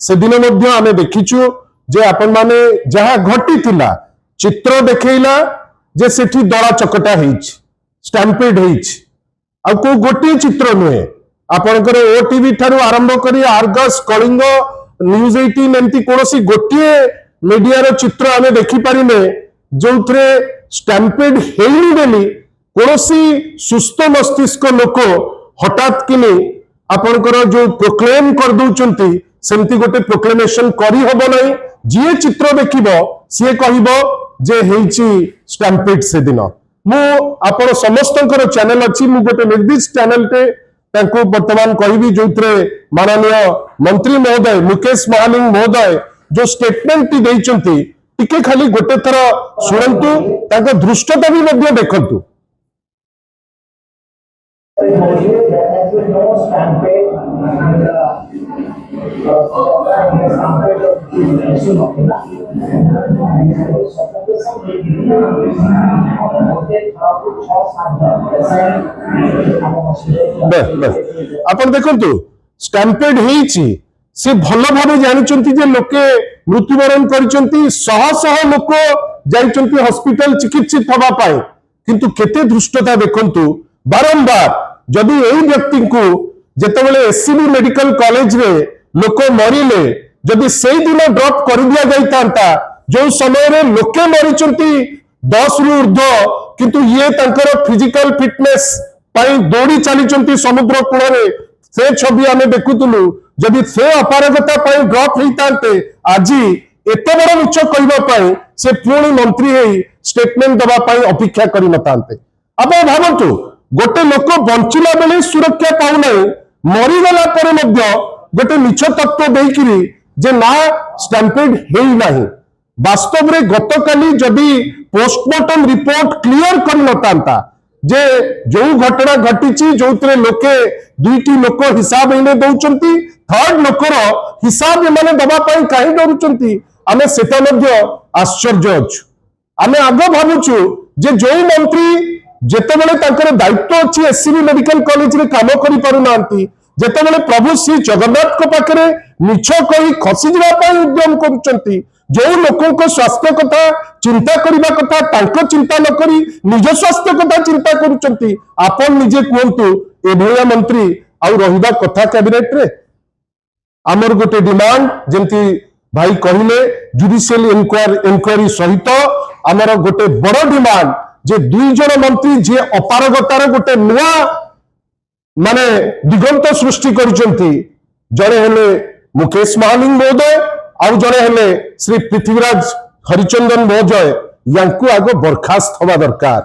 से दिन मध्य आमे देखिछु जे आपण माने जहा घटी थिला चित्र देखैला जे सेठी दला चकटा हेछि स्टैम्पेड हेछि आ को गोटे चित्र नुहे आपनकर ओटीवी ठारू आरंभ करी आर्गस कलिंग न्यूज 18 एमती कोनोसी गोटे मीडिया रो चित्र आमे देखि पारिने जोथरे स्टैम्पेड हेइनी बेली कोनोसी सुस्त मस्तिष्क लोक हठात किनी आपनकर जो प्रोक्लेम कर दउचंती सेमती गोटे प्रोक्लेमेशन करी होबो नै जे चित्र देखिबो से कहिबो जे हेइची स्टैम्पेड से दिन मु आपण समस्तकर चैनल अछि मु गोटे निर्दिष्ट चैनल पे तांको वर्तमान कहिबी जोथरे माननीय मंत्री महोदय मुकेश महालिंग महोदय जो स्टेटमेंट टी देइचंती टिके खाली गोटे थर सुनंतु तांको दृष्टता भी मध्ये देखंतु आपण देखंतु स्टैम्पेड हेइची से भल भावे जानिचंती जे लोके मृत्युवरण करिचंती शह शह लोक जाइचंती हॉस्पिटल चिकित्सित हवा पाए किंतु केते दृष्टता देखंतु बारंबार जदि एई व्यक्ति को जेतेबेले एससीबी मेडिकल कॉलेज रे लोक मरिले जदि सेई दिन ड्रॉप कर दिया जाइतांता जो समय रे लोके मरिचंती 10 रु ऊर्ध्व किंतु ये तांकर फिजिकल फिटनेस पाई दौड़ी चलीचंती समुद्र कूल रे से छवि आमे देखुतलु जदि से अपारगता पाई ड्रॉप होइतांते आज एते बड़ मिछ कहबा पाई से पुणी मंत्री हेई स्टेटमेंट दबा पाई अपेक्षा करि नतांते अब भाबंतु गोटे लोक बंचिला बेले सुरक्षा पाउ नै मरिगला परे मध्य गोटे मिछ तत्व देइकिरी जे ना स्टैम्पेड हेई नाही वास्तव रे गतकाली जदि पोस्टमार्टम रिपोर्ट क्लियर कर नतांता जे जो घटना घटिची जोतरे लोके दुईटी लोक हिसाब इने दउचंती थर्ड लोकर हिसाब एमाने दबा पाई काहे डरुचंती आमे सेता मध्य आश्चर्य अछु आमे आगो भाबुछु जे जो मंत्री जेतेबेले तांकर दायित्व अछि एससीबी मेडिकल कॉलेज रे काम करि पारु नांती जेतेबेले प्रभु श्री जगन्नाथ को पाखरे मिछ कहि खसी जिबा पाई उद्यम करूचंती जो लोकों को स्वास्थ्य कथा चिंता करबा कथा तांको चिंता न करी निज स्वास्थ्य कथा चिंता करूचंती आपन निजे कहंतु ए भलिया मंत्री आउ रहिबा कथा कैबिनेट रे हमर गोटे डिमांड जेंती भाई कहिले जुडिशियल इंक्वायरी सहित हमर गोटे बड़ डिमांड जे दुई जन मंत्री जे अपारगतार गोटे नुआ माने दिगंत सृष्टि करिसंती जणे हेले मुकेश महालिंग महोदय आउ जणे हेले श्री पृथ्वीराज हरिचंदन महोदय यांकु आगो बरखास्त होबा दरकार।